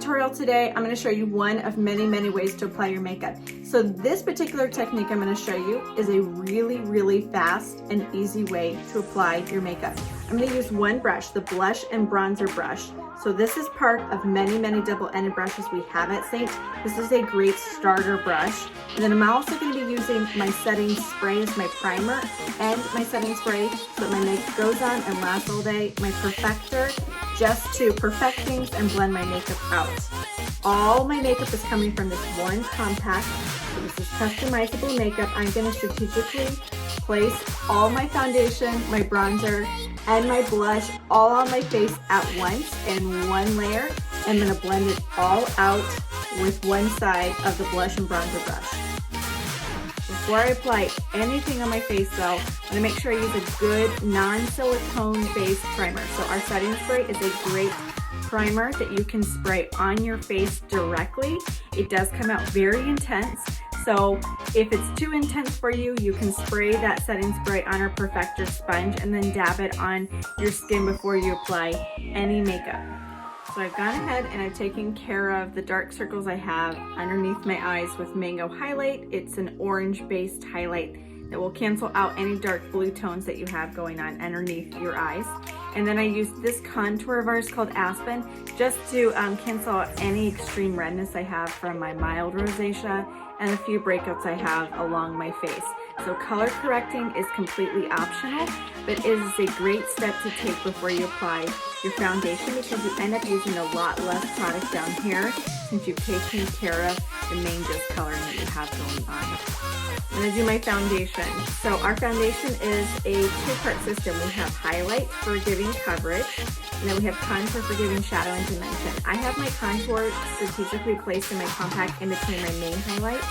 tutorial today, I'm going to show you one of many, many ways to apply your makeup. So this particular technique I'm going to show you is a really, really fast and easy way to apply your makeup. I'm going to use one brush, the blush and bronzer brush. So this is part of many, many double-ended brushes we have at Seint. This is a great starter brush. And then I'm also going to be using my setting spray as my primer and my setting spray so that my makeup goes on and lasts all day. My perfector, just to perfect things and blend my makeup out. All my makeup is coming from this one compact. So this is customizable makeup. I'm going to strategically place all my foundation, my bronzer, and my blush all on my face at once in one layer. I'm going to blend it all out with one side of the blush and bronzer brush. Before I apply anything on my face though, I'm going to make sure I use a good non-silicone based primer. So our setting spray is a great primer that you can spray on your face directly. It does come out very intense. So if it's too intense for you, you can spray that setting spray on our perfector sponge and then dab it on your skin before you apply any makeup. So I've gone ahead and I've taken care of the dark circles I have underneath my eyes with Mango Highlight. It's an orange based highlight that will cancel out any dark blue tones that you have going on underneath your eyes. And then I used this contour of ours called Aspen just to cancel out any extreme redness I have from my mild rosacea and a few breakouts I have along my face. So color correcting is completely optional, but it is a great step to take before you apply your foundation because you end up using a lot less product down here since you've taken care of the main just coloring that you have going on. I'm going to do my foundation. So our foundation is a two-part system. We have highlight for giving coverage, and then we have contour for giving shadow and dimension. I have my contour strategically placed in my compact in between my main highlight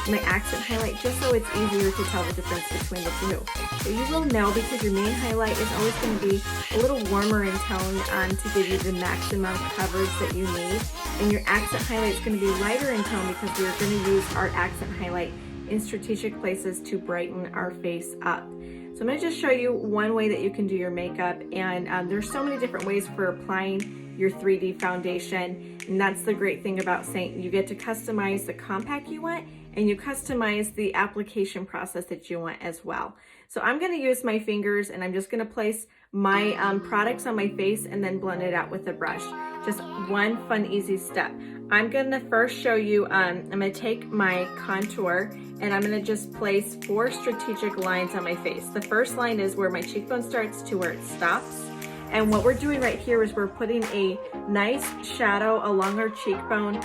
and my accent highlight, just so it's easier to tell the difference between the two. But you will know because your main highlight is always going to be a little warmer in tone to give you the maximum coverage that you need, and your accent highlight is going to be lighter in tone because we're going to use our accent highlight in strategic places to brighten our face up. So I'm going to just show you one way that you can do your makeup, and there's so many different ways for applying your 3D foundation, and that's the great thing about Seint. You get to customize the compact you want, and you customize the application process that you want as well. So I'm going to use my fingers, and I'm just going to place my products on my face and then blend it out with a brush. Just one fun, easy step. I'm going to first show you, I'm going to take my contour and I'm going to just place 4 strategic lines on my face. The first line is where my cheekbone starts to where it stops. And what we're doing right here is we're putting a nice shadow along our cheekbone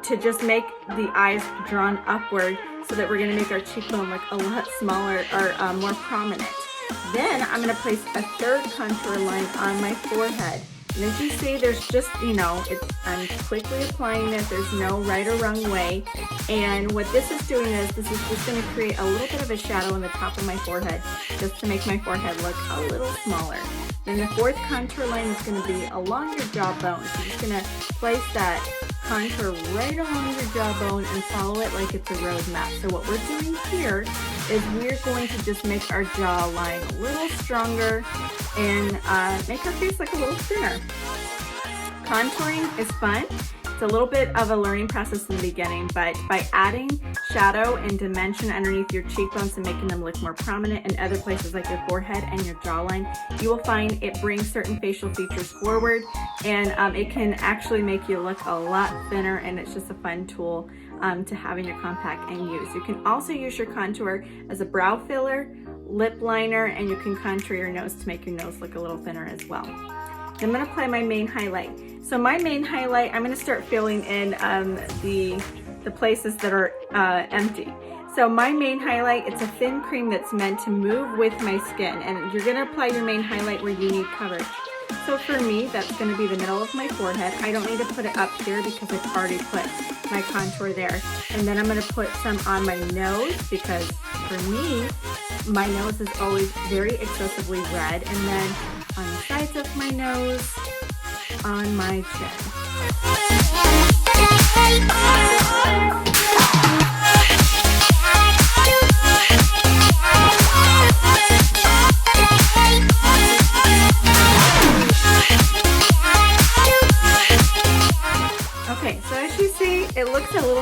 to just make the eyes drawn upward so that we're going to make our cheekbone look a lot smaller or more prominent. Then I'm going to place a third contour line on my forehead. And as you see, there's just, I'm quickly applying it. There's no right or wrong way. And what this is doing is this is just going to create a little bit of a shadow on the top of my forehead just to make my forehead look a little smaller. Then the fourth contour line is going to be along your jawbone. So you're just going to place that contour right along your jawbone and follow it like it's a road map. So what we're doing here is we're going to just make our jawline a little stronger and make our face look a little thinner. Contouring is fun. It's a little bit of a learning process in the beginning, but by adding shadow and dimension underneath your cheekbones and making them look more prominent in other places like your forehead and your jawline, you will find it brings certain facial features forward, and it can actually make you look a lot thinner, and it's just a fun tool to have in your compact and use. You can also use your contour as a brow filler, lip liner, and you can contour your nose to make your nose look a little thinner as well. Then I'm going to apply my main highlight. So my main highlight, I'm going to start filling in the places that are empty. So my main highlight, it's a thin cream that's meant to move with my skin, and you're going to apply your main highlight where you need coverage. So for me, that's going to be the middle of my forehead. I don't need to put it up here because I've already put my contour there. And then I'm going to put some on my nose because for me, my nose is always very excessively red. And then on the sides of my nose, on my chin.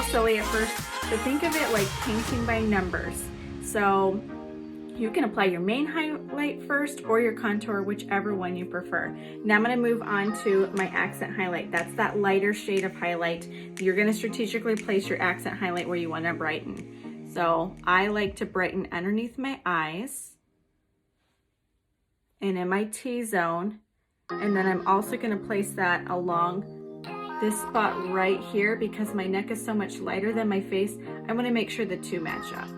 little silly at first, but think of it like painting by numbers. So you can apply your main highlight first or your contour, whichever one you prefer. Now I'm going to move on to my accent highlight. That's that lighter shade of highlight. You're going to strategically place your accent highlight where you want to brighten. So I like to brighten underneath my eyes and in my T-zone. And then I'm also going to place that along this spot right here because my neck is so much lighter than my face. I want to make sure the two match up.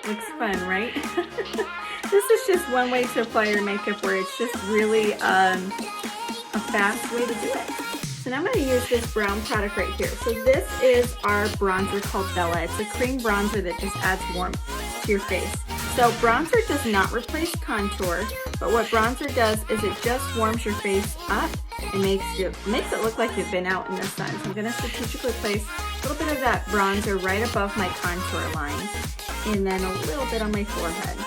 Looks fun, right? This is just one way to apply your makeup where it's just really a fast way to do it. So now I'm going to use this brown product right here. So this is our bronzer called Bella. It's a cream bronzer that just adds warmth to your face. So bronzer does not replace contour, but what bronzer does is it just warms your face up and makes it look like you've been out in the sun. So I'm going to strategically place a little bit of that bronzer right above my contour line and then a little bit on my forehead.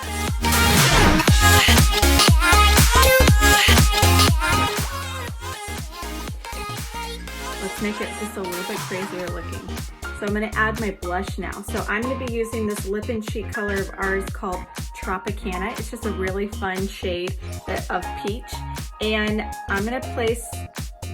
Let's make it just a little bit crazier looking. So I'm going to add my blush now. So I'm going to be using this lip and cheek color of ours called Tropicana. It's just a really fun shade of peach. And I'm going to place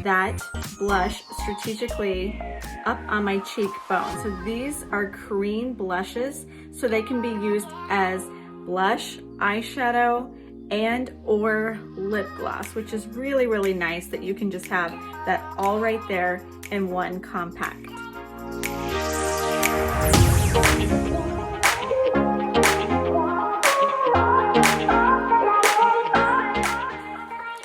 that blush strategically up on my cheekbone. So these are cream blushes, so they can be used as blush, eyeshadow, and or lip gloss, which is really, really nice that you can just have that all right there in one compact.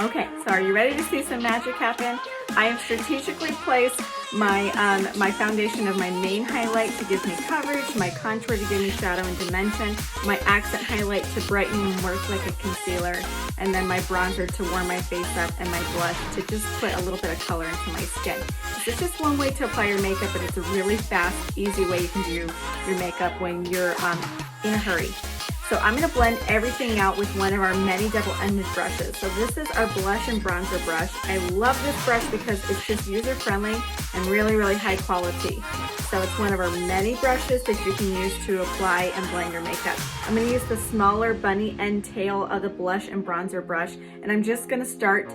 Okay, so are you ready to see some magic happen? I have strategically placed my my foundation of my main highlight to give me coverage, my contour to give me shadow and dimension, my accent highlight to brighten and work like a concealer, and then my bronzer to warm my face up, and my blush to just put a little bit of color into my skin. This is just one way to apply your makeup, but it's a really fast, easy way you can do your makeup when you're in a hurry. So I'm going to blend everything out with one of our many double-ended brushes. So this is our blush and bronzer brush. I love this brush because it's just user-friendly and really, really high quality. So it's one of our many brushes that you can use to apply and blend your makeup. I'm going to use the smaller bunny end tail of the blush and bronzer brush, and I'm just going to start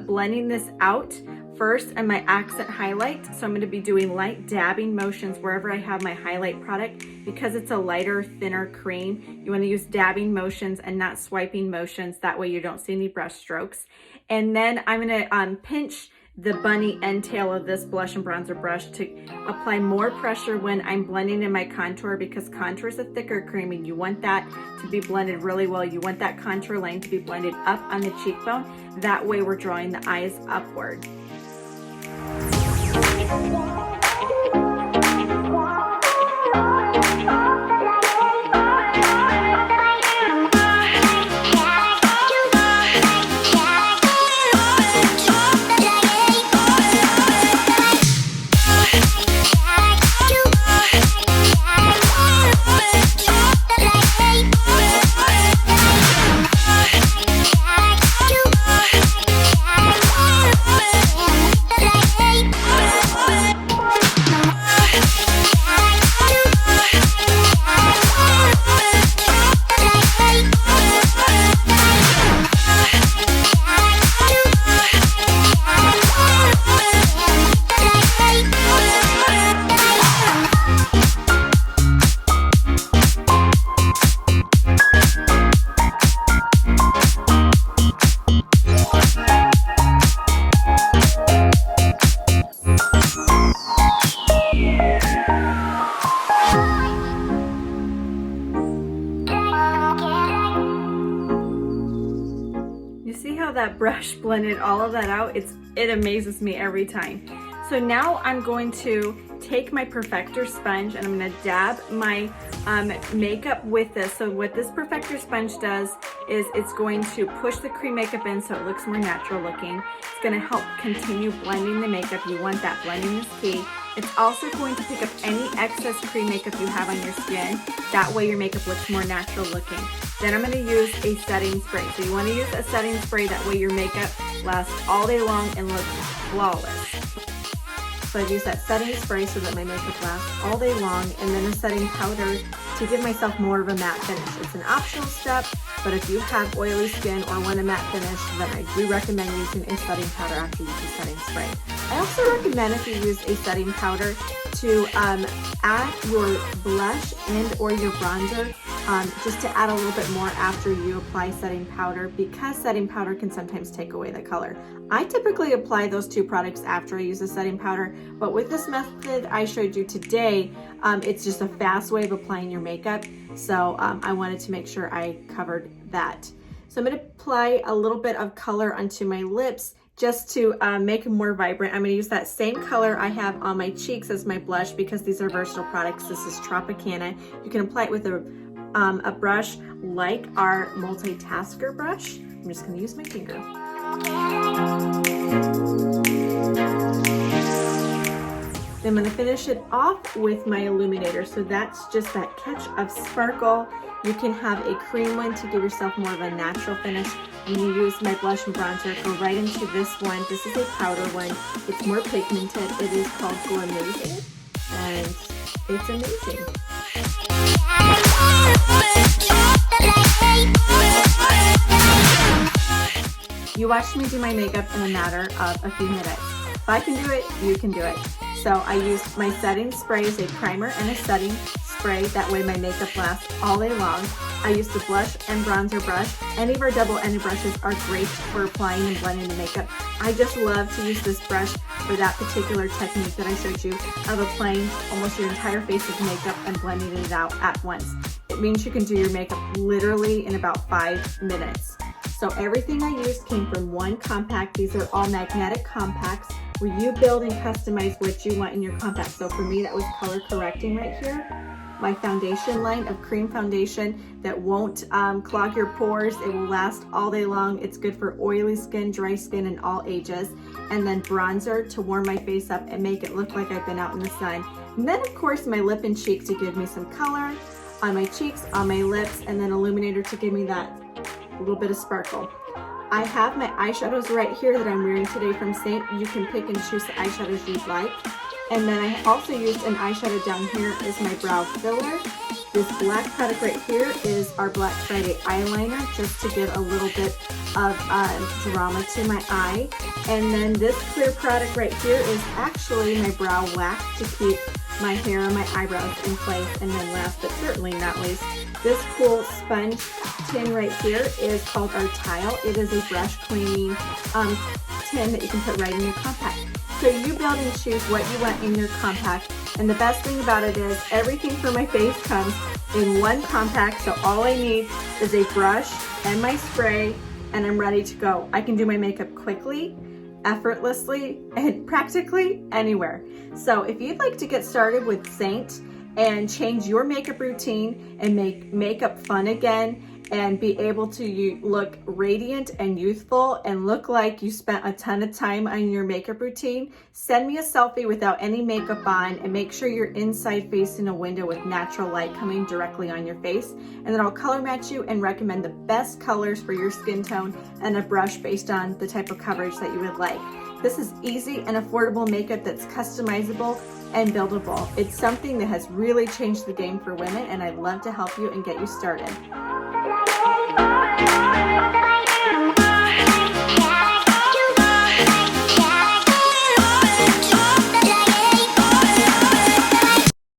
blending this out first and my accent highlight. So I'm going to be doing light dabbing motions wherever I have my highlight product. Because it's a lighter, thinner cream, you want to use dabbing motions and not swiping motions. That way you don't see any brush strokes. And then I'm going to pinch the bunny end tail of this blush and bronzer brush to apply more pressure when I'm blending in my contour, because contour is a thicker cream and you want that to be blended really well. You want that contour line to be blended up on the cheekbone. That way we're drawing the eyes upward. That brush blended all of that out. It amazes me every time. So now I'm going to take my perfector sponge and I'm gonna dab my makeup with this. So what this perfector sponge does is it's going to push the cream makeup in so it looks more natural looking. It's gonna help continue blending the makeup. You want that blending is key. It's also going to pick up any excess cream makeup you have on your skin. That way your makeup looks more natural looking. Then I'm gonna use a setting spray. So you wanna use a setting spray, that way your makeup lasts all day long and looks flawless. So I've used that setting spray so that my makeup lasts all day long, and then a setting powder to give myself more of a matte finish. It's an optional step, but if you have oily skin or want a matte finish, then I do recommend using a setting powder after you use a setting spray. I also recommend, if you use a setting powder, to add your blush and or your bronzer, just to add a little bit more after you apply setting powder, because setting powder can sometimes take away the color. I typically apply those two products after I use a setting powder, but with this method I showed you today, it's just a fast way of applying your makeup. So I wanted to make sure I covered that. So I'm going to apply a little bit of color onto my lips just to make them more vibrant. I'm going to use that same color I have on my cheeks as my blush, because these are versatile products. This is Tropicana. You can apply it with a brush like our multitasker brush. I'm just going to use my finger. Then I'm going to finish it off with my illuminator. So that's just that catch of sparkle. You can have a cream one to give yourself more of a natural finish. When you use my blush and bronzer, go right into this one. This is a powder one. It's more pigmented. It is called Go Amazing, and it's amazing. You watched me do my makeup in a matter of a few minutes. If I can do it, you can do it. So I used my setting spray as a primer and a setting spray. That way my makeup lasts all day long. I used a blush and bronzer brush. Any of our double-ended brushes are great for applying and blending the makeup. I just love to use this brush for that particular technique that I showed you of applying almost your entire face of makeup and blending it out at once. It means you can do your makeup literally in about 5 minutes. So everything I used came from one compact. These are all magnetic compacts where you build and customize what you want in your compact. So for me, that was color correcting right here. My foundation line of cream foundation that won't clog your pores. It will last all day long. It's good for oily skin, dry skin, and all ages. And then bronzer to warm my face up and make it look like I've been out in the sun. And then of course my lip and cheek to give me some color on my cheeks, on my lips, and then illuminator to give me that little bit of sparkle. I have my eyeshadows right here that I'm wearing today from Seint. You can pick and choose the eyeshadows you'd like. And then I also used an eyeshadow down here as my brow filler. This black product right here is our Black Friday eyeliner, just to give a little bit of drama to my eye. And then this clear product right here is actually my brow wax to keep my hair and my eyebrows in place. And then last but certainly not least, this cool sponge tin right here is called our Tile. It is a brush cleaning tin that you can put right in your compact. So you build and choose what you want in your compact. And the best thing about it is everything for my face comes in one compact. So all I need is a brush and my spray, and I'm ready to go. I can do my makeup quickly, effortlessly, and practically anywhere. So if you'd like to get started with Seint and change your makeup routine and make makeup fun again, and be able to look radiant and youthful and look like you spent a ton of time on your makeup routine, send me a selfie without any makeup on, and make sure you're inside facing a window with natural light coming directly on your face. And then I'll color match you and recommend the best colors for your skin tone and a brush based on the type of coverage that you would like. This is easy and affordable makeup that's customizable and buildable. It's something that has really changed the game for women, and I'd love to help you and get you started.